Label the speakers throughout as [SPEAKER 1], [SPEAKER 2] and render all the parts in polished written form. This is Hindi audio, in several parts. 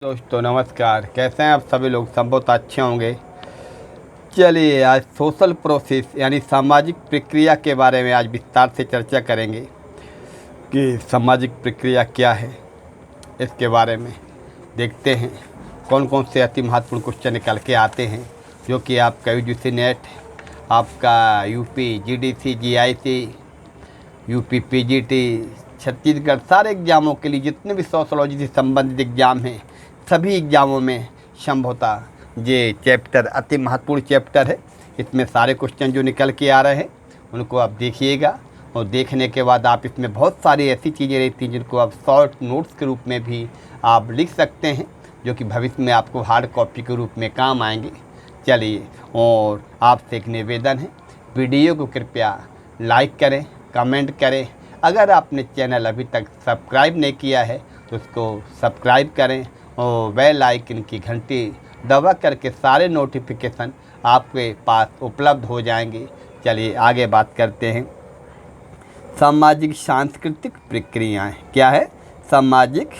[SPEAKER 1] दोस्तों नमस्कार। कैसे हैं आप सभी लोग? सब बहुत अच्छे होंगे। चलिए आज सोशल प्रोसेस यानी सामाजिक प्रक्रिया के बारे में आज विस्तार से चर्चा करेंगे कि सामाजिक प्रक्रिया क्या है। इसके बारे में देखते हैं कौन कौन से अति महत्वपूर्ण क्वेश्चन निकल के आते हैं, जो कि आपका यूजीसी नेट, आपका UP GDC, GIC, UP PGT, Chhattisgarh, सारे एग्ज़ामों के लिए जितने भी सोशोलॉजी से संबंधित एग्ज़ाम हैं सभी एग्ज़ामों में संभवतः ये चैप्टर अति महत्वपूर्ण चैप्टर है। इसमें सारे क्वेश्चन जो निकल के आ रहे हैं उनको आप देखिएगा, और देखने के बाद आप इसमें बहुत सारी ऐसी चीज़ें रहती हैं जिनको आप शॉर्ट नोट्स के रूप में भी आप लिख सकते हैं, जो कि भविष्य में आपको हार्ड कॉपी के रूप में काम आएंगे। चलिए, और आपसे एक निवेदन है, वीडियो को कृपया लाइक करें, कमेंट करें। अगर आपने चैनल अभी तक सब्सक्राइब नहीं किया है तो उसको सब्सक्राइब करें और बेल आइकन की घंटी दबा करके सारे नोटिफिकेशन आपके पास उपलब्ध हो जाएंगे। चलिए आगे बात करते हैं। सामाजिक सांस्कृतिक प्रक्रियाएं क्या है? सामाजिक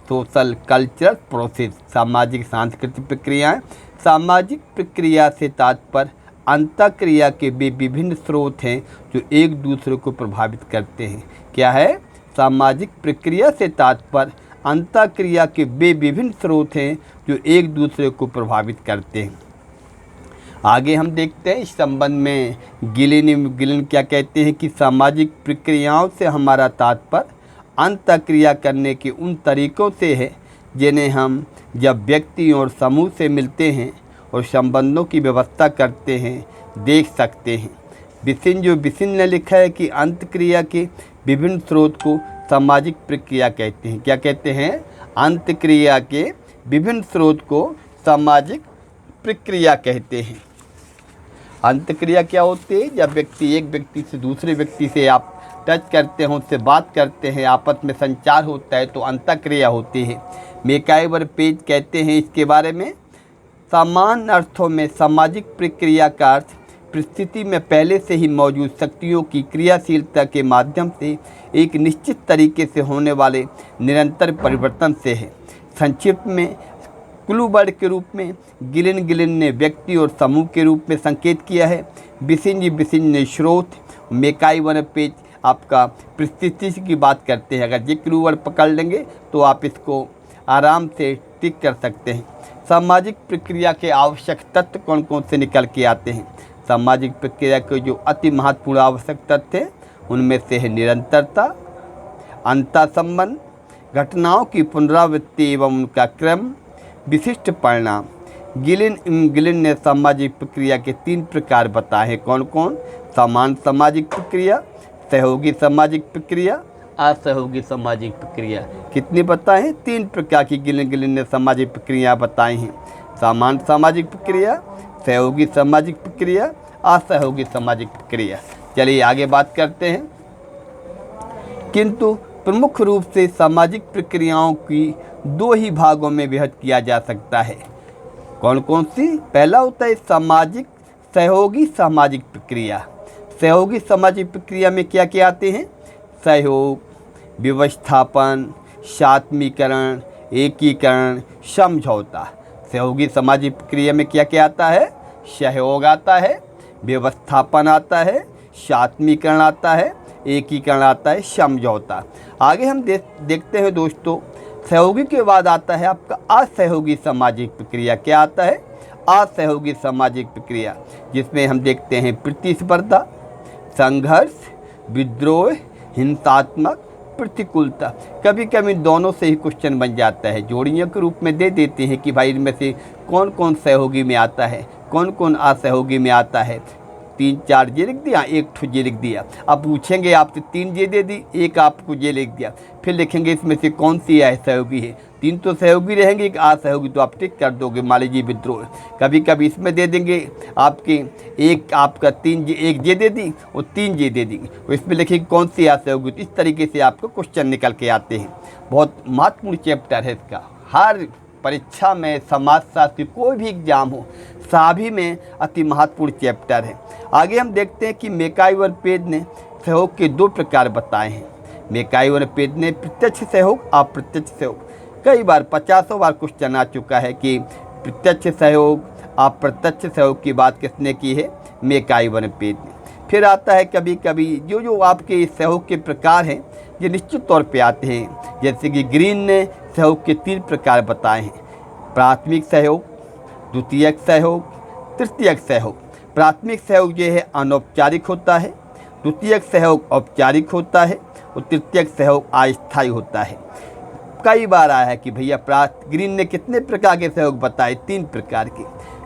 [SPEAKER 1] सोशल कल्चरल प्रोसेस, सामाजिक सांस्कृतिक प्रक्रियाएं। सामाजिक प्रक्रिया से तात्पर्य अंतःक्रिया के भी विभिन्न स्रोत हैं जो एक दूसरे को प्रभावित करते हैं। क्या है? सामाजिक प्रक्रिया से तात्पर्य अंतःक्रिया के वे विभिन्न स्रोत हैं जो एक दूसरे को प्रभावित करते हैं। आगे हम देखते हैं इस संबंध में गिलिन क्या कहते हैं कि सामाजिक प्रक्रियाओं से हमारा तात्पर्य अंतःक्रिया करने के उन तरीक़ों से है जिन्हें हम जब व्यक्ति और समूह से मिलते हैं और संबंधों की व्यवस्था करते हैं देख सकते हैं। बिसिन ने लिखा है कि अंतःक्रिया के विभिन्न स्रोत को सामाजिक प्रक्रिया कहते हैं। क्या कहते हैं? अंतःक्रिया के विभिन्न स्रोत को सामाजिक प्रक्रिया कहते हैं। अंतःक्रिया क्या होती है? जब एक व्यक्ति से दूसरे व्यक्ति से आप टच करते हैं, उससे बात करते हैं, आपस में संचार होता है, तो अंतःक्रिया होती है। मैकआइवर पेज कहते हैं इसके बारे में, समान अर्थों में सामाजिक प्रक्रिया का अर्थ परिस्थिति में पहले से ही मौजूद शक्तियों की क्रियाशीलता के माध्यम से एक निश्चित तरीके से होने वाले निरंतर परिवर्तन से है। संक्षिप्त में क्लू वर्ड के रूप में गिलिन ने व्यक्ति और समूह के रूप में संकेत किया है। बिसिन ने स्रोत, मैकआइवर पेज आपका परिस्थिति की बात करते हैं। अगर ये क्लू वर्ड पकड़ लेंगे तो आप इसको आराम से टिक कर सकते हैं। सामाजिक प्रक्रिया के आवश्यक तत्व कौन कौन से निकल के आते हैं? सामाजिक प्रक्रिया के जो अति महत्वपूर्ण आवश्यक तत्व हैं उनमें से है निरंतरता, अंतःसंबंध, घटनाओं की पुनरावृत्ति एवं उनका क्रम, विशिष्ट परिणाम। गिलिन ने सामाजिक प्रक्रिया के 3 प्रकार बताए हैं। कौन कौन? समान सामाजिक प्रक्रिया, सहयोगी सामाजिक प्रक्रिया, असहयोगी सामाजिक प्रक्रिया। कितनी बताए हैं? 3 प्रकार की गिलिन ने सामाजिक प्रक्रिया बताई हैं। समान सामाजिक प्रक्रिया, सहयोगी सामाजिक प्रक्रिया, असहयोगी सामाजिक प्रक्रिया। चलिए आगे बात करते हैं। किंतु प्रमुख रूप से सामाजिक प्रक्रियाओं की 2 ही भागों में विभक्त किया जा सकता है। कौन कौन सी? पहला होता है सहयोगी सामाजिक प्रक्रिया। सहयोगी सामाजिक प्रक्रिया में क्या क्या आते हैं? सहयोग, व्यवस्थापन, सात्मीकरण, एकीकरण, समझौता। सहयोगी सामाजिक प्रक्रिया में क्या क्या आता है? सहयोग आता है, व्यवस्थापन आता है, सात्मीकरण आता है, एकीकरण आता है, समझौता। आगे हम देखते हैं दोस्तों, सहयोगी के बाद आता है आपका असहयोगी सामाजिक प्रक्रिया। क्या आता है? असहयोगी सामाजिक प्रक्रिया, जिसमें हम देखते हैं प्रतिस्पर्धा, संघर्ष, विद्रोह, हिंसात्मक, प्रतिकूलता। कभी कभी दोनों से ही क्वेश्चन बन जाता है, जोड़ियों के रूप में दे देते हैं कि भाई इनमें से कौन कौन सहयोगी में आता है, कौन कौन असहयोगी में आता है। 3-4 ये लिख दिया, 1 ये लिख दिया। अब पूछेंगे आपसे 3 ये दे दी, 1 आपको ये लिख दिया, फिर लिखेंगे इसमें से कौन सी है सहयोगी है। 3 तो सहयोगी रहेंगे, 1 असहयोगी, तो आप टिक कर दोगे। मान लीजिए विद्रोह, कभी कभी इसमें दे देंगे आपके 1 आपका 3 1 ये दे दी और 3 ये दे देंगे, तो इसमें लिखेंगे कौन सी असहयोगी। इस तरीके से आपको क्वेश्चन निकल के आते हैं। बहुत महत्वपूर्ण चैप्टर है इसका। हर परीक्षा में, समाजशास्त्र कोई भी एग्जाम हो, सभी में अति महत्वपूर्ण चैप्टर है। आगे हम देखते हैं कि मैकआइवर पेज ने सहयोग के 2 प्रकार बताए हैं। मैकआइवर पेज ने प्रत्यक्ष सहयोग, अप्रत्यक्ष सहयोग। कई बार 50 बार क्वेश्चन आ चुका है कि प्रत्यक्ष सहयोग अप्रत्यक्ष सहयोग की बात किसने की है, मेकाई वनपेज ने। फिर आता है कभी कभी जो आपके सहयोग के प्रकार हैं ये निश्चित तौर पे आते हैं, जैसे कि ग्रीन ने सहयोग के 3 प्रकार बताए हैं, प्राथमिक सहयोग, द्वितीयक सहयोग, तृतीयक सहयोग। प्राथमिक सहयोग जो है अनौपचारिक होता है, द्वितीयक सहयोग औपचारिक होता है और तृतीयक सहयोग अस्थायी होता है। कई बार आया है कि भैया ग्रीन ने कितने प्रकार के सहयोग बताए, 3 प्रकार के।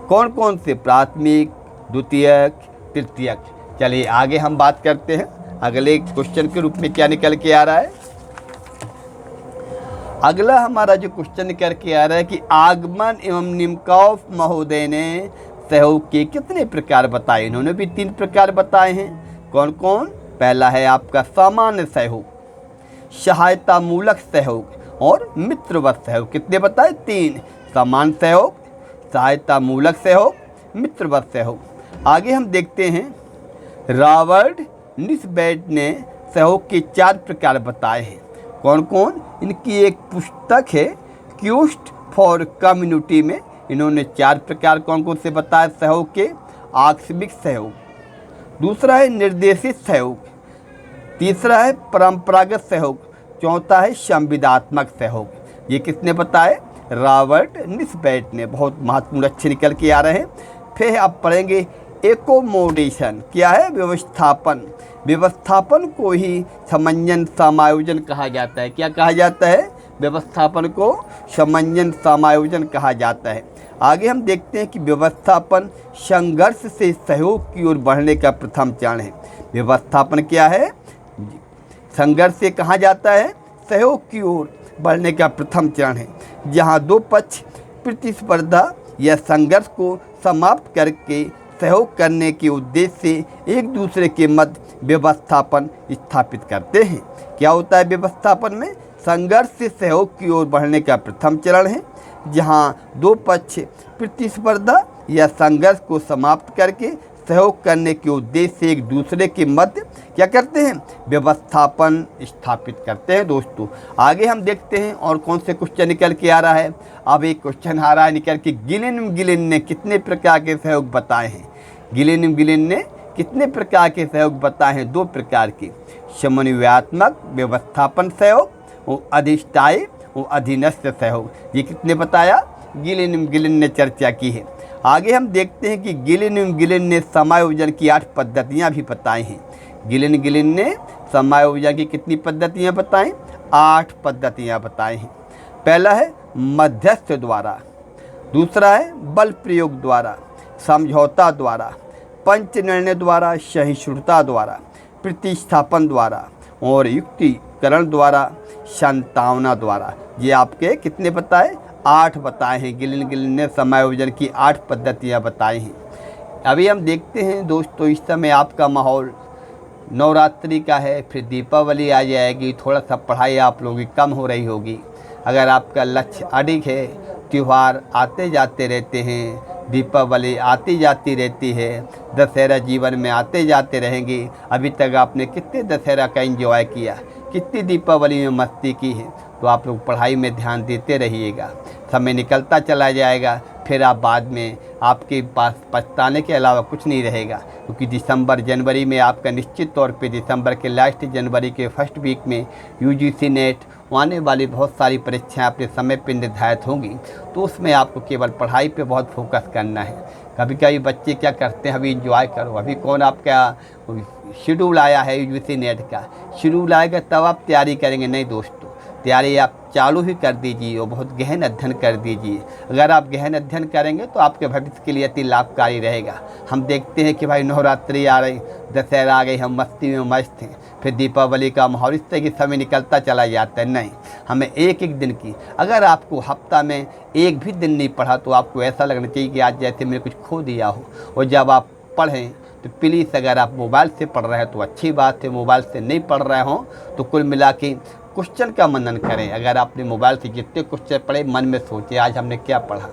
[SPEAKER 1] कौन कौन से? प्राथमिक, द्वितीयक, तृतीयक। चलिए आगे हम बात करते हैं अगले क्वेश्चन के रूप में क्या निकल के आ रहा है। अगला हमारा जो क्वेश्चन निकल के आ रहा है कि आगमन एवं निमकॉफ महोदय ने सहयोग के कितने प्रकार बताए। इन्होंने भी 3 प्रकार बताए हैं। कौन कौन? पहला है आपका सामान्य सहयोग, सहायता मूलक सहयोग और मित्रवत सहयोग। कितने बताए? 3। सामान्य सहयोग, सहायता मूलक सहयोग, मित्रवत सहयोग। आगे हम देखते हैं रॉबर्ट निस्बेट ने सहयोग के 4 प्रकार बताए हैं। कौन कौन? इनकी एक पुस्तक है क्वेस्ट फॉर कम्युनिटी में इन्होंने 4 प्रकार कौन कौन से बताए सहयोग के। आकस्मिक सहयोग, दूसरा है निर्देशित सहयोग, तीसरा है परंपरागत सहयोग, चौथा है संविदात्मक सहयोग। ये किसने बताए? रॉबर्ट निस्बेट ने। बहुत महत्वपूर्ण अच्छे निकल के आ रहे हैं। फिर आप पढ़ेंगे एकोमोडेशन। क्या है? व्यवस्थापन। व्यवस्थापन को ही समंजन समायोजन कहा जाता है। क्या कहा जाता है? व्यवस्थापन को समंजन समायोजन कहा जाता है। आगे हम देखते हैं कि व्यवस्थापन संघर्ष से सहयोग की ओर बढ़ने का प्रथम चरण है। व्यवस्थापन क्या है? संघर्ष से कहाँ जाता है? सहयोग की ओर बढ़ने का प्रथम चरण है, जहाँ 2 पक्ष प्रतिस्पर्धा या संघर्ष को समाप्त करके सहयोग करने के उद्देश्य से एक दूसरे के मध्य व्यवस्थापन स्थापित करते हैं। क्या होता है व्यवस्थापन में? संघर्ष से सहयोग की ओर बढ़ने का प्रथम चरण है, जहाँ 2 पक्ष प्रतिस्पर्धा या संघर्ष को समाप्त करके सहयोग करने के उद्देश्य से एक दूसरे के मध्य क्या करते हैं? व्यवस्थापन स्थापित करते हैं। दोस्तों आगे हम देखते हैं और कौन से क्वेश्चन निकल के आ रहा है। अब एक क्वेश्चन आ रहा है निकल के, गिलिन ने कितने प्रकार के सहयोग बताए हैं। गिलिन ने कितने प्रकार के सहयोग बताए हैं? 2 प्रकार के, समन्वयात्मक व्यवस्थापन सहयोग और अधिष्ठायी और अधीनस्थ सहयोग। ये कितने बताया? गिलिन ने चर्चा की है। आगे हम देखते हैं कि गिलिन ने समायोजन की 8 पद्धतियाँ भी बताई हैं। गिलिन ने समायोजन की कितनी पद्धतियाँ बताएं? 8 पद्धतियाँ बताई हैं। पहला है मध्यस्थ द्वारा, दूसरा है बल प्रयोग द्वारा, समझौता द्वारा, पंच निर्णय द्वारा, सहिष्णुता द्वारा, प्रतिस्थापन द्वारा और युक्तिकरण द्वारा, संतावना द्वारा। ये आपके कितने बताए? 8 बताए हैं। गिलिन ने समायोजन की 8 पद्धतियाँ बताई हैं। अभी हम देखते हैं दोस्तों, इस समय आपका माहौल नवरात्रि का है, फिर दीपावली आ जाएगी, थोड़ा सा पढ़ाई आप लोगों की कम हो रही होगी। अगर आपका लक्ष्य अधिक है, त्यौहार आते जाते रहते हैं, दीपावली आती जाती रहती है, दशहरा जीवन में आते जाते रहेंगे। अभी तक आपने कितने दशहरा का एंजॉय किया, कितनी दीपावली में मस्ती की है, तो आप लोग पढ़ाई में ध्यान देते रहिएगा। समय निकलता चला जाएगा, फिर आप बाद में आपके पास पछताने के अलावा कुछ नहीं रहेगा, क्योंकि दिसंबर जनवरी में आपका निश्चित तौर पे दिसंबर के लास्ट जनवरी के फर्स्ट वीक में यूजीसी नेट आने वाली बहुत सारी परीक्षाएं अपने समय पर निर्धारित होंगी। तो उसमें आपको केवल पढ़ाई पे बहुत फोकस करना है। कभी कभी बच्चे क्या करते हैं, अभी इंजॉय करो, अभी कौन आपका शेड्यूल आया है यूजीसी नेट का, शेड्यूल आएगा तब आप तैयारी करेंगे। नहीं दोस्तों, तैयारी आप चालू ही कर दीजिए और बहुत गहन अध्ययन कर दीजिए। अगर आप गहन अध्ययन करेंगे तो आपके भविष्य के लिए अति लाभकारी रहेगा। हम देखते हैं कि भाई नवरात्रि आ रही, दशहरा आ गई, हम मस्ती में मस्त हैं, फिर दीपावली का माहौल, इस तरह की समय निकलता चला जाता है। नहीं, हमें एक एक दिन की, अगर आपको हफ्ता में एक भी दिन नहीं पढ़ा तो आपको ऐसा लगना चाहिए कि आज जैसे मैंने कुछ खो दिया हो। और जब आप पढ़ें तो प्लीज़, अगर आप मोबाइल से पढ़ रहे हैं तो अच्छी बात है, मोबाइल से नहीं पढ़ रहे हों तो कुल मिला के क्वेश्चन का मनन करें। अगर आपने मोबाइल से जितने क्वेश्चन पढ़े मन में सोचें आज हमने क्या पढ़ा,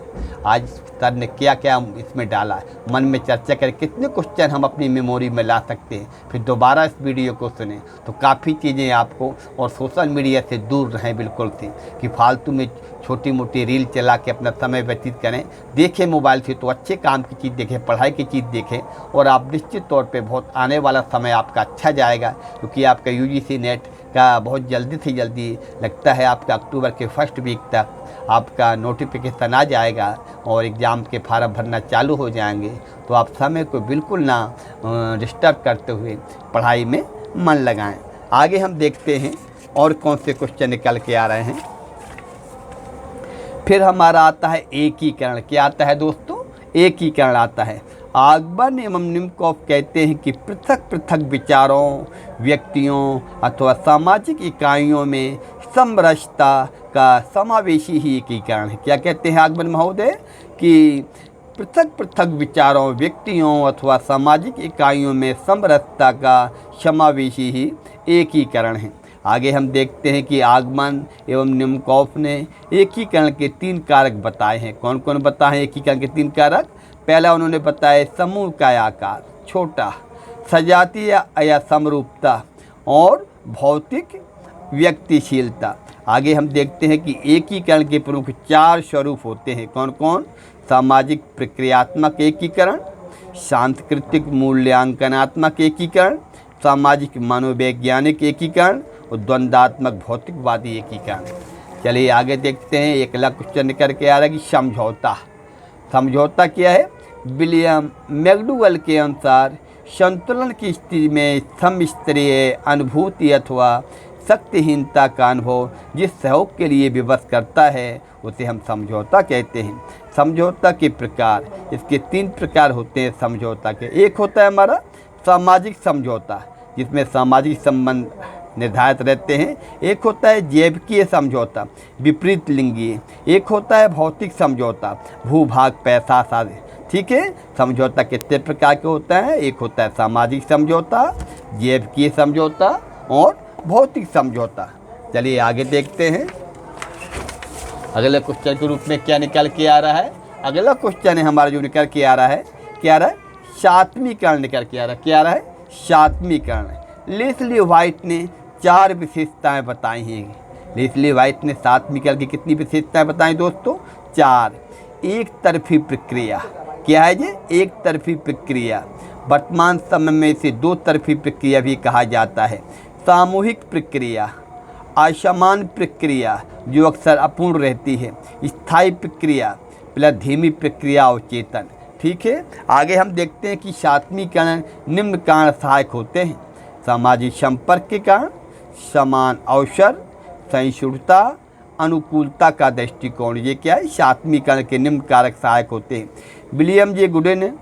[SPEAKER 1] आज सर ने क्या क्या इसमें डाला, मन में चर्चा करें कितने क्वेश्चन हम अपनी मेमोरी में ला सकते हैं। फिर दोबारा इस वीडियो को सुने तो काफ़ी चीज़ें आपको, और सोशल मीडिया से दूर रहें बिल्कुल से कि फालतू में छोटी मोटी रील चला के अपना समय व्यतीत करें। देखें मोबाइल से तो अच्छे काम की चीज़ देखें, पढ़ाई की चीज़ देखें, और आप निश्चित तौर पे बहुत आने वाला समय आपका अच्छा जाएगा, क्योंकि आपका यूजीसी नेट का बहुत जल्दी से जल्दी लगता है आपका अक्टूबर के फर्स्ट वीक तक आपका नोटिफिकेशन आ जाएगा और एग्ज़ाम के फार्म भरना चालू हो जाएंगे। तो आप समय को बिल्कुल ना डिस्टर्ब करते हुए पढ़ाई में मन लगाएं। आगे हम देखते हैं और कौन से क्वेश्चन निकल के आ रहे हैं। फिर हमारा आता है एकीकरण। क्या आता है दोस्तों? एकीकरण आता है। आगबन एवं निम्कोफ कहते हैं कि पृथक पृथक विचारों, व्यक्तियों अथवा सामाजिक इकाइयों में समरसता का समावेशी ही एकीकरण है। क्या कहते हैं आगबन महोदय? कि पृथक पृथक विचारों, व्यक्तियों अथवा सामाजिक इकाइयों में समरसता का समावेशी ही एकीकरण है। आगे हम देखते हैं कि आगमन एवं निम्कोफ ने एकीकरण के 3 कारक बताए हैं। कौन कौन बताए हैं एकीकरण के 3 कारक? पहला उन्होंने बताया समूह का आकार छोटा, सजातीय या समरूपता, और भौतिक व्यक्तिशीलता। आगे हम देखते हैं कि एकीकरण के प्रमुख 4 स्वरूप होते हैं। कौन कौन? सामाजिक प्रक्रियात्मक एकीकरण, सांस्कृतिक मूल्यांकनात्मक एकीकरण, सामाजिक मनोवैज्ञानिक एकीकरण और द्वंद्वात्मक भौतिकवादी एकीकरण। चलिए आगे देखते हैं। एक अलग क्वेश्चन निकल के आ रहा है कि समझौता। समझौता क्या है? विलियम मैकडूगल के अनुसार संतुलन की स्थिति में समस्तरीय अनुभूति अथवा शक्तिहीनता का अनुभव जिस सहयोग के लिए विवश करता है उसे हम समझौता कहते हैं। समझौता के प्रकार, इसके 3 प्रकार होते हैं समझौता के। एक होता है हमारा सामाजिक समझौता, जिसमें सामाजिक संबंध निर्धारित रहते हैं। एक होता है जैविकीय समझौता, विपरीत लिंगीय। एक होता है भौतिक समझौता, भूभाग, पैसा आदि। ठीक है। समझौता कितने प्रकार के होता है? एक होता है सामाजिक समझौता, जैविकीय समझौता और भौतिक समझौता। चलिए आगे देखते हैं अगले क्वेश्चन के रूप में क्या निकल के आ रहा है। अगला क्वेश्चन है हमारा जो निकल के आ रहा है, क्या आ रहा है? सात्मीकरण निकल के आ रहा है। क्या आ रहा है? सात्मीकरण। लेस्ली व्हाइट ने 4 विशेषताएं बताई हैं। लेस्ली व्हाइट ने सात्मीकरण की कितनी विशेषताएं बताई दोस्तों? 4। एक तरफी प्रक्रिया। क्या है ये? एक तरफी प्रक्रिया। वर्तमान समय में इसे 2 तरफी प्रक्रिया भी कहा जाता है। सामूहिक प्रक्रिया, असमान प्रक्रिया जो अक्सर अपूर्ण रहती है, स्थायी प्रक्रिया प्लस धीमी प्रक्रिया और चेतन। ठीक है। आगे हम देखते हैं कि सात्मीकरण निम्न कारण सहायक होते हैं। सामाजिक संपर्क के कारण, समान अवसर, सहिष्णुता, अनुकूलता का दृष्टिकोण। ये क्या है? सात्मीकरण के निम्न कारक सहायक होते हैं। विलियम जे गुडे ने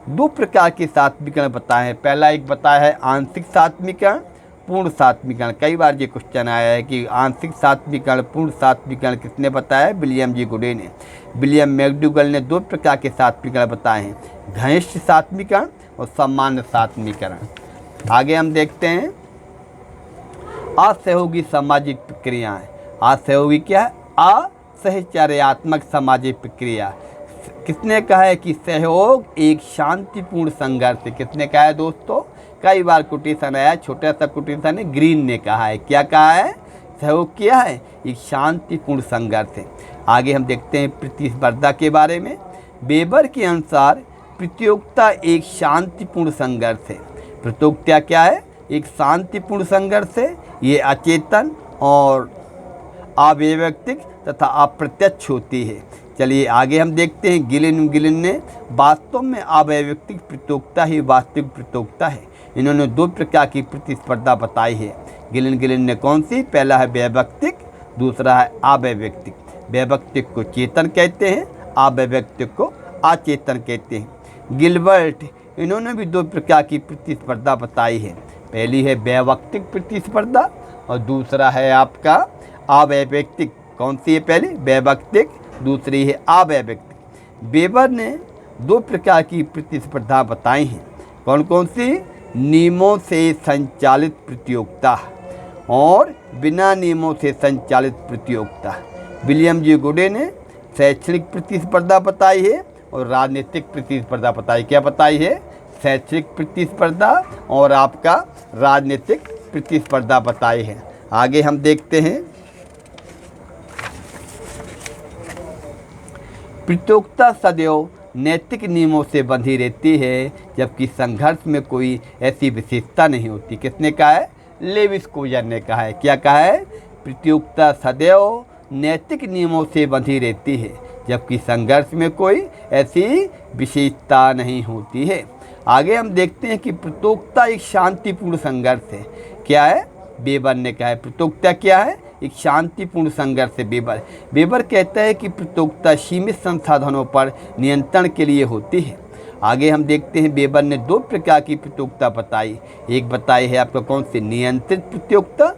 [SPEAKER 1] 2 प्रकार के सात्मीकरण बताए हैं। पहला एक बताया है आंशिक सात्मीकरण, पूर्ण सात्मीकरण। कई बार ये क्वेश्चन आया है कि आंशिक सात्मीकरण, पूर्ण सात्मीकरण किसने बताया है? विलियम जी गुडे ने। विलियम मैकडूगल ने 2 प्रकार के सात्मीकरण बताए हैं, घनिष्ठ सात्मीकरण और सामान्य सात्मीकरण। आगे हम देखते हैं असहयोगी सामाजिक प्रक्रियाएं। असहयोगी क्या है? असहचर्यात्मक सामाजिक प्रक्रिया। किसने कहा है कि सहयोग एक शांतिपूर्ण संघर्ष है? किसने कहा है दोस्तों? कई बार कोटेशन आया, छोटा सा कोटेशन है, ग्रीन ने कहा है। क्या कहा है? सहयोग क्या है? एक शांतिपूर्ण संघर्ष है। आगे हम देखते हैं प्रतिस्पर्धा के बारे में। वेबर के अनुसार प्रतियोगिता एक शांतिपूर्ण संघर्ष है। प्रतियोगिता क्या है? एक शांतिपूर्ण संघर्ष है। ये अचेतन और अव्यवस्थित तथा अप्रत्यक्ष होती है। चलिए आगे हम देखते हैं गिलिन ने वास्तव में अव्यवस्थित प्रतियोगिता ही वास्तविक प्रतियोगिता है। इन्होंने 2 प्रकार की प्रतिस्पर्धा बताई है। गिलिन ने कौन सी? पहला है व्यवस्थित, दूसरा है अव्यवस्थित। व्यवस्थित को चेतन कहते हैं, अव्यवस्थित को अचेतन कहते हैं। गिलबर्ट, इन्होंने भी 2 प्रकार की प्रतिस्पर्धा बताई है। पहली है व्यवस्थित प्रतिस्पर्धा और दूसरा है आपका अव्यवस्थित। कौन सी है? पहली व्यवस्थित, दूसरी है अव्यवस्थित। वेबर ने 2 प्रकार की प्रतिस्पर्धा बताई हैं। कौन कौन सी? नियमों से संचालित प्रतियोगिता और बिना नियमों से संचालित प्रतियोगिता। विलियम जी गुडे ने शैक्षणिक प्रतिस्पर्धा बताई है और राजनीतिक प्रतिस्पर्धा बताई। क्या बताई है? शैक्षणिक प्रतिस्पर्धा और आपका राजनीतिक प्रतिस्पर्धा बताई है। आगे हम देखते हैं, प्रतियोगिता सदैव नैतिक नियमों से बंधी रहती है, जबकि संघर्ष में कोई ऐसी विशेषता नहीं होती। किसने कहा है? लेविस कोजर ने कहा है। क्या कहा है? प्रतियोगिता सदैव नैतिक नियमों से बंधी रहती है, जबकि संघर्ष में कोई ऐसी विशेषता नहीं होती है। आगे हम देखते हैं कि प्रतियोगिता एक शांतिपूर्ण संघर्ष है। क्या है? वेबर ने कहा है प्रतियोगिता क्या है? एक शांतिपूर्ण संघर्ष है। वेबर कहता है कि प्रतियोगिता सीमित संसाधनों पर नियंत्रण के लिए होती है। आगे हम देखते हैं, वेबर ने 2 प्रकार की प्रतियोगिता बताई। एक बताई है आपका कौन सी? नियंत्रित प्रतियोगिता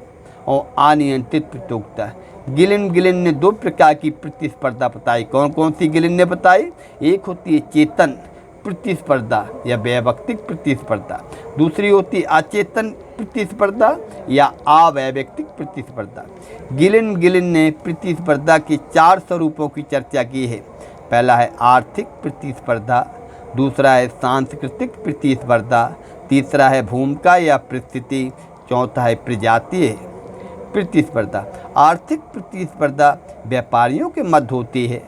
[SPEAKER 1] और अनियंत्रित प्रतियोगिता। गिलिन ने 2 प्रकार की प्रतिस्पर्धा बताई। कौन कौन सी गिलिन ने बताई? एक होती है चेतन प्रतिस्पर्धा या वैयक्तिक प्रतिस्पर्धा, दूसरी होती अचेतन प्रतिस्पर्धा या अवैयक्तिक प्रतिस्पर्धा। गिलिन ने प्रतिस्पर्धा के 4 स्वरूपों की चर्चा की है। पहला है आर्थिक प्रतिस्पर्धा, दूसरा है सांस्कृतिक प्रतिस्पर्धा, तीसरा है भूमिका या परिस्थिति, चौथा है प्रजातीय प्रतिस्पर्धा। आर्थिक प्रतिस्पर्धा व्यापारियों के मध्य होती है,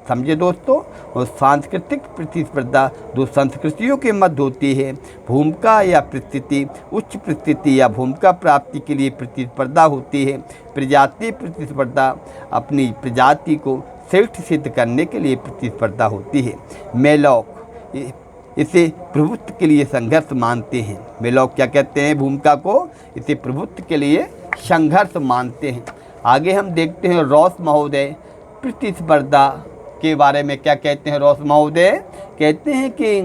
[SPEAKER 1] समझे दोस्तों, और सांस्कृतिक प्रतिस्पर्धा 2 संस्कृतियों के मध्य होती है। भूमिका या परिस्थिति उच्च परिस्थिति या भूमिका प्राप्ति के लिए प्रतिस्पर्धा होती है। प्रजातीय प्रतिस्पर्धा अपनी प्रजाति को श्रेष्ठ सिद्ध करने के लिए प्रतिस्पर्धा होती है। मेलॉक इसे प्रभुत्व के लिए संघर्ष मानते हैं। मेलॉक क्या कहते हैं? भूमिका को इसे प्रभुत्व के लिए संघर्ष मानते हैं। आगे हम देखते हैं, रॉस महोदय प्रतिस्पर्धा के बारे में क्या कहते हैं? रॉस महोदय कहते हैं कि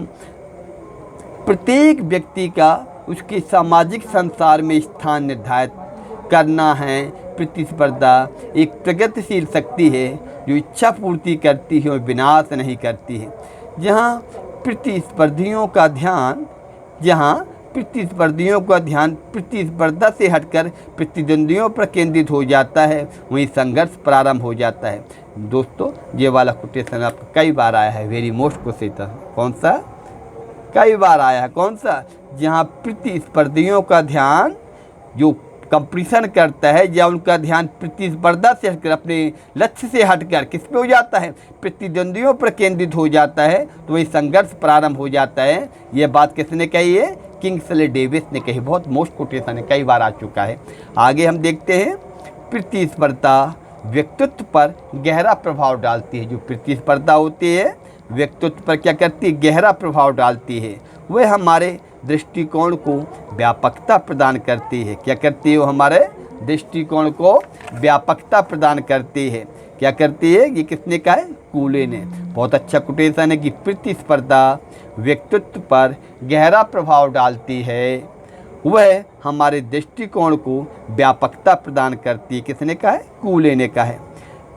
[SPEAKER 1] प्रत्येक व्यक्ति का उसके सामाजिक संसार में स्थान निर्धारित करना है। प्रतिस्पर्धा एक प्रगतिशील शक्ति है जो इच्छा पूर्ति करती है और विनाश नहीं करती है। जहाँ प्रतिस्पर्धियों का ध्यान प्रतिस्पर्धा से हटकर प्रतिद्वंदियों पर केंद्रित हो जाता है, वहीं संघर्ष प्रारंभ हो जाता है। दोस्तों, ये वाला कोटेशन आपका कई बार आया है, वेरी मोस्ट क्वेश्चन। कौन सा? कई बार आया है। कौन सा? जहाँ प्रतिस्पर्धियों का ध्यान जो कंपटीशन करता है, या उनका ध्यान प्रतिस्पर्धा से हटकर अपने लक्ष्य से हटकर किस पे हो जाता है? प्रतिद्वंदियों पर केंद्रित हो जाता है, तो वही संघर्ष प्रारंभ हो जाता है। ये बात किसने कही है? किंग्सले डेविस ने कही। बहुत मोस्ट कोटेशन है, कई बार आ चुका है। आगे हम देखते हैं, प्रतिस्पर्धा व्यक्तित्व पर गहरा प्रभाव डालती है। जो प्रतिस्पर्धा होती है व्यक्तित्व पर क्या करती है? गहरा प्रभाव डालती है। वह हमारे दृष्टिकोण को व्यापकता प्रदान करती है। क्या करती है? वो हमारे दृष्टिकोण को व्यापकता प्रदान करती है। क्या करती है? ये किसने कहा है? कूले ने। बहुत अच्छा कोटेशन है कि प्रतिस्पर्धा व्यक्तित्व पर गहरा प्रभाव डालती है, वह हमारे दृष्टिकोण को व्यापकता प्रदान करती है। किसने कहा है? कूले ने कहा है।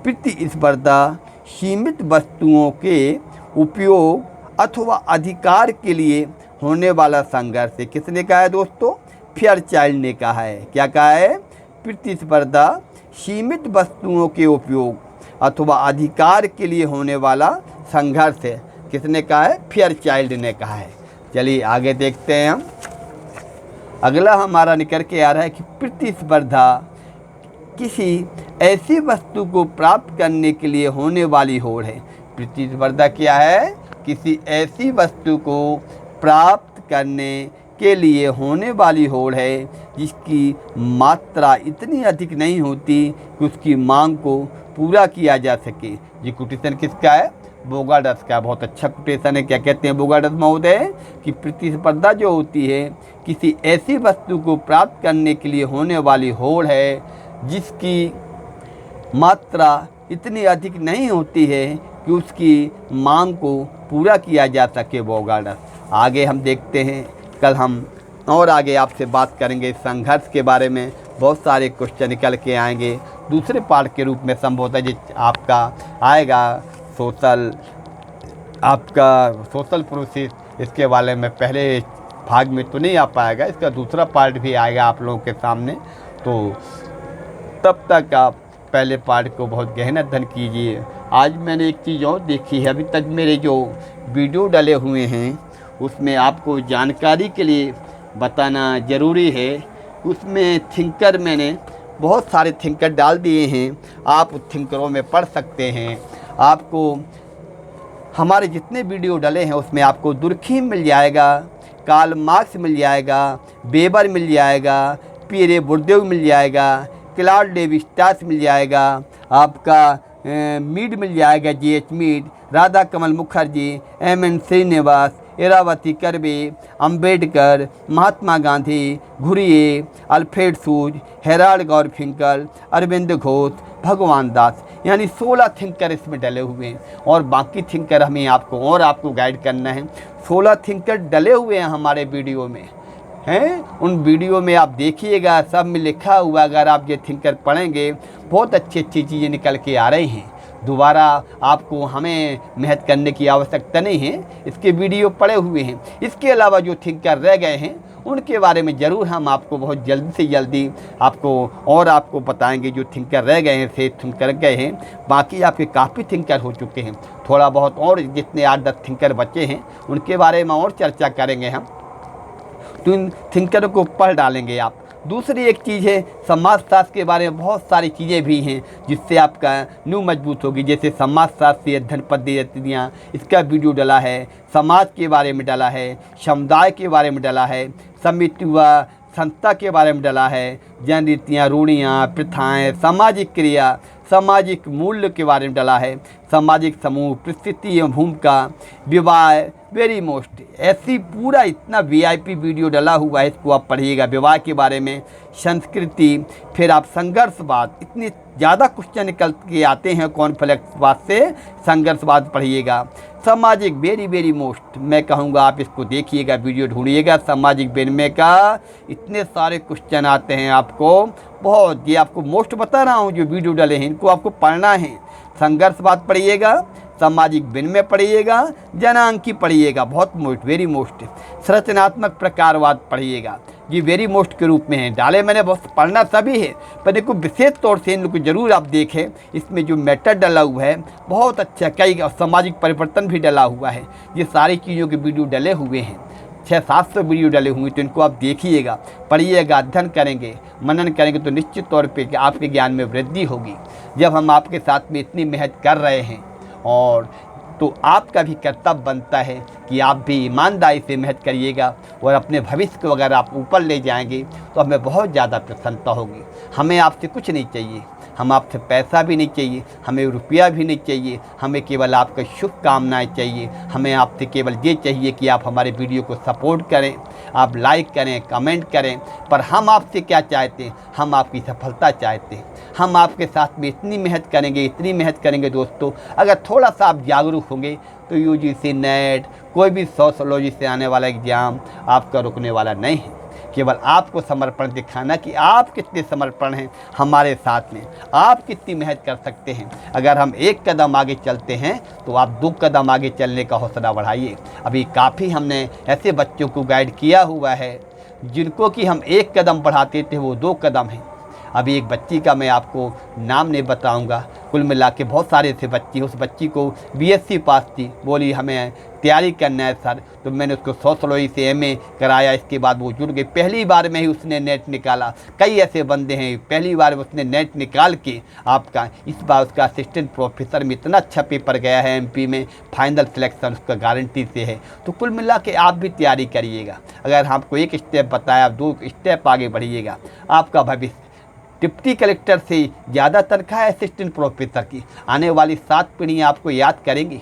[SPEAKER 1] प्रतिस्पर्धा सीमित वस्तुओं के उपयोग अथवा अधिकार के लिए होने वाला संघर्ष है। किसने कहा है दोस्तों? फेयरचाइल्ड ने कहा है। क्या कहा है? प्रतिस्पर्धा सीमित वस्तुओं के उपयोग अथवा अधिकार के लिए होने वाला संघर्ष है। किसने कहा है? फेयरचाइल्ड ने कहा है। चलिए आगे देखते हैं हम। अगला हमारा निकल के आ रहा है कि प्रतिस्पर्धा किसी ऐसी वस्तु को प्राप्त करने के लिए होने वाली होड़ है। प्रतिस्पर्धा क्या है? किसी ऐसी वस्तु को प्राप्त करने के लिए होने वाली होड़ है जिसकी मात्रा इतनी अधिक नहीं होती कि उसकी मांग को पूरा किया जा सके। ये कोटेशन किसका है? बोगार्डस का। बहुत अच्छा कोटेशन है। क्या कहते हैं बोगार्डस महोदय? कि प्रतिस्पर्धा जो होती है किसी ऐसी वस्तु को प्राप्त करने के लिए होने वाली होड़ है जिसकी मात्रा इतनी अधिक नहीं होती है कि उसकी मांग को पूरा किया जा सके। बोगार्डस। आगे हम देखते हैं, कल हम और आगे आपसे बात करेंगे संघर्ष के बारे में। बहुत सारे क्वेश्चन निकल के आएंगे दूसरे पार्ट के रूप में। संभवतः जो आपका आएगा सोशल प्रोसेस, इसके बारे में पहले भाग में तो नहीं आ पाएगा, इसका दूसरा पार्ट भी आएगा आप लोगों के सामने। तो तब तक आप पहले पार्ट को बहुत गहन अध्ययन कीजिए। आज मैंने एक चीज़ और देखी है, अभी तक मेरे जो वीडियो डले हुए हैं उसमें आपको जानकारी के लिए बताना ज़रूरी है। उसमें थिंकर मैंने बहुत सारे थिंकर डाल दिए हैं, आप उस थिंकरों में पढ़ सकते हैं। आपको हमारे जितने वीडियो डले हैं उसमें आपको दुर्खीम मिल जाएगा, कार्ल मार्क्स मिल जाएगा, वेबर मिल जाएगा, पीरे बुर्देव मिल जाएगा, क्लॉड लेवी-स्ट्रॉस मिल जाएगा, आपका मीड मिल जाएगा, G.H. मीड, राधा कमल Mukherjee, M.N. Srinivas, Iravati curve, Ambedkar, Mahatma Gandhi, Ghurye, Alfred सूज, हेराल्ड गॉरफिंकल, अरविंद घोष, भगवान दास, यानी 16 थिंकर इसमें डले हुए हैं। और बाकी थिंकर हमें आपको गाइड करना है। 16 थिंकर डले हुए हैं हमारे वीडियो में हैं। उन वीडियो में आप देखिएगा, सब में लिखा हुआ, अगर आप ये थिंकर पढ़ेंगे बहुत अच्छी अच्छी चीज़ें निकल के आ रही हैं। दोबारा आपको हमें मेहनत करने की आवश्यकता नहीं है, इसके वीडियो पड़े हुए हैं। इसके अलावा जो थिंकर रह गए हैं उनके बारे में ज़रूर हम आपको बहुत जल्दी से जल्दी आपको बताएंगे। जो थिंकर रह गए हैं से थिंकर गए हैं, बाकी आपके काफ़ी थिंकर हो चुके हैं। थोड़ा बहुत और जितने 8-10 थिंकर बचे हैं उनके बारे में और चर्चा करेंगे हम, तो इन थिंकरों को पढ़ डालेंगे आप। दूसरी एक चीज़ है, समाजशास्त्र के बारे में बहुत सारी चीज़ें भी हैं जिससे आपका नींव मजबूत होगी। जैसे समाजशास्त्रीय अध्ययन पद्धतियाँ, इसका वीडियो डला है, समाज के बारे में डला है, समुदाय के बारे में डला है, समिति व संस्था के बारे में डला है, जन रीतियाँ, रूढ़ियाँ, प्रथाएँ, सामाजिक क्रिया, सामाजिक मूल्य के बारे में डला है, सामाजिक समूह, परिस्थिति एवं भूमिका, विवाह, वेरी मोस्ट, ऐसी पूरा इतना VIP वीडियो डला हुआ है, इसको आप पढ़िएगा। विवाह के बारे में, संस्कृति, फिर आप संघर्षवाद, इतने ज़्यादा क्वेश्चन निकल के आते हैं कॉन्फ्लिक्टवाद से, संघर्षवाद पढ़िएगा। सामाजिक वेरी मोस्ट, मैं कहूँगा आप इसको देखिएगा, वीडियो ढूंढिएगा। सामाजिक विनिमय का इतने सारे क्वेश्चन आते हैं आपको, बहुत, ये आपको मोस्ट बता रहा हूँ जो वीडियो डले हैं, इनको आपको पढ़ना है। संघर्षवाद पढ़िएगा, सामाजिक विनिमय पढ़िएगा, जनांकी पढ़िएगा, बहुत मोस्ट, वेरी मोस्ट। संरचनात्मक प्रकारवाद पढ़िएगा, ये वेरी मोस्ट के रूप में है। डाले मैंने, बहुत पढ़ना सभी है, पर देखो विशेष तौर से इन लोग को जरूर आप देखें। इसमें जो मैटर डला हुआ है बहुत अच्छा, कई सामाजिक परिवर्तन भी डला हुआ है। ये सारी चीज़ों के वीडियो डले हुए हैं, 600-700 वीडियो डले हुए, तो इनको आप देखिएगा, पढ़िएगा, अध्ययन करेंगे, मनन करेंगे तो निश्चित तौर पे कि आपके ज्ञान में वृद्धि होगी। जब हम आपके साथ में इतनी मेहनत कर रहे हैं, और तो आपका भी कर्तव्य बनता है कि आप भी ईमानदारी से मेहनत करिएगा, और अपने भविष्य को अगर आप ऊपर ले जाएंगे तो हमें बहुत ज़्यादा प्रसन्नता होगी। हमें आपसे कुछ नहीं चाहिए, हम आपसे पैसा भी नहीं चाहिए, हमें रुपया भी नहीं चाहिए, हमें केवल आपका शुभकामनाएं चाहिए। हमें आपसे केवल ये चाहिए कि आप हमारे वीडियो को सपोर्ट करें, आप लाइक करें, कमेंट करें। पर हम आपसे क्या चाहते हैं, हम आपकी सफलता चाहते हैं। हम आपके साथ में इतनी मेहनत करेंगे दोस्तों, अगर थोड़ा सा आप जागरूक होंगे तो UGC नेट, कोई भी सोशियोलॉजी से आने वाला एग्ज़ाम आपका रुकने वाला नहीं है। केवल आपको समर्पण दिखाना कि आप कितने समर्पण हैं हमारे साथ में, आप कितनी मेहनत कर सकते हैं। अगर हम एक कदम आगे चलते हैं तो आप 2 कदम आगे चलने का हौसला बढ़ाइए। अभी काफ़ी हमने ऐसे बच्चों को गाइड किया हुआ है जिनको कि हम 1 कदम बढ़ाते थे, वो 2 कदम हैं। अभी एक बच्ची का मैं आपको नाम नहीं बताऊंगा, कुल मिला के बहुत सारे थे बच्ची। उस बच्ची को BSc पास थी, बोली हमें तैयारी करना है सर, तो मैंने उसको सोशियोलॉजी से MA कराया। इसके बाद वो जुड़ गई, पहली बार में ही उसने नेट निकाला। कई ऐसे बंदे हैं पहली बार में उसने नेट निकाल के आपका, इस बार उसका असिस्टेंट प्रोफेसर में इतना अच्छा पेपर गया है, MP में फाइनल सिलेक्शन उसका गारंटी से है। तो कुल मिला के आप भी तैयारी करिएगा। अगर आपको 1 स्टेप बताया, 2 स्टेप आगे बढ़िएगा, आपका भविष्य डिप्टी कलेक्टर से ज़्यादा तनख्वाह है असिस्टेंट प्रोफेसर की। आने वाली 7 पीढ़ियाँ आपको याद करेंगी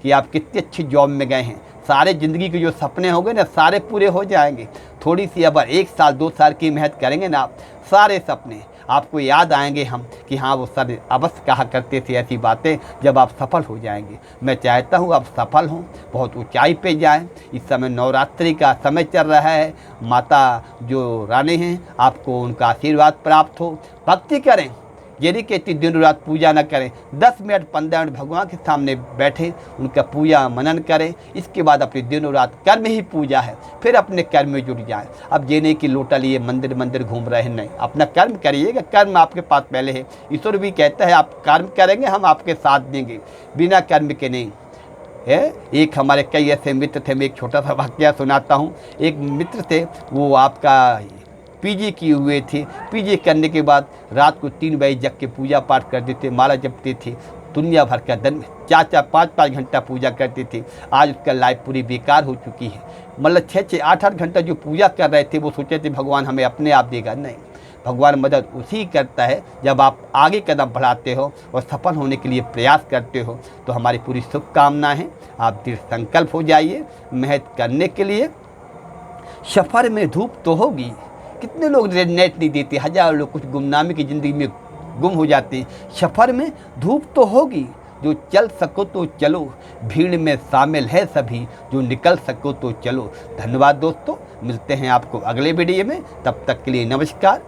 [SPEAKER 1] कि आप कितनी अच्छी जॉब में गए हैं। सारे ज़िंदगी के जो सपने होंगे ना, सारे पूरे हो जाएंगे। थोड़ी सी अगर 1 साल 2 साल की मेहनत करेंगे ना, आप सारे सपने आपको याद आएंगे। हम कि हाँ, वो सर अवश्य कहा करते थे ऐसी बातें, जब आप सफल हो जाएंगे। मैं चाहता हूँ आप सफल हों, बहुत ऊंचाई पे जाएं। इस समय नवरात्रि का समय चल रहा है, माता जो रानी हैं आपको उनका आशीर्वाद प्राप्त हो। भक्ति करें, ये नहीं कहती दिन रात पूजा ना करें, 10 मिनट 15 मिनट भगवान के सामने बैठे, उनका पूजा मनन करें, इसके बाद अपनी दिन रात कर्म ही पूजा है, फिर अपने कर्म में जुट जाएं। अब ये नहीं कि लोटा लिए मंदिर मंदिर घूम रहे हैं, नहीं, अपना कर्म करिएगा, कर्म आपके पास पहले है। ईश्वर भी कहता है आप कर्म करेंगे हम आपके साथ देंगे, बिना कर्म के नहीं है। एक हमारे कई ऐसे मित्र थे, मैं एक छोटा सा वाकया सुनाता हूँ। एक मित्र थे, वो आपका पीजी किए हुए थे, पीजी करने के बाद रात को 3 बजे जग के पूजा पाठ करते थे, माला जपते थे, दुनिया भर का दिन 4-4 5-5 घंटा पूजा करते थे। आज उसका लाइफ पूरी बेकार हो चुकी है। मतलब 6-6 8-8 घंटा जो पूजा कर रहे थे, वो सोचे थे भगवान हमें अपने आप देगा, नहीं, भगवान मदद उसी करता है जब आप आगे कदम बढ़ाते हो और सफल होने के लिए प्रयास करते हो। तो हमारी पूरी शुभकामनाएं हैं, आप दृढ़ संकल्प हो जाइए मेहनत करने के लिए। सफ़र में धूप तो होगी, कितने लोग नेट नहीं देते, हज़ारों लोग कुछ गुमनामी की ज़िंदगी में गुम हो जाते हैं। सफ़र में धूप तो होगी, जो चल सको तो चलो, भीड़ में शामिल है सभी, जो निकल सको तो चलो। धन्यवाद दोस्तों, मिलते हैं आपको अगले वीडियो में, तब तक के लिए नमस्कार।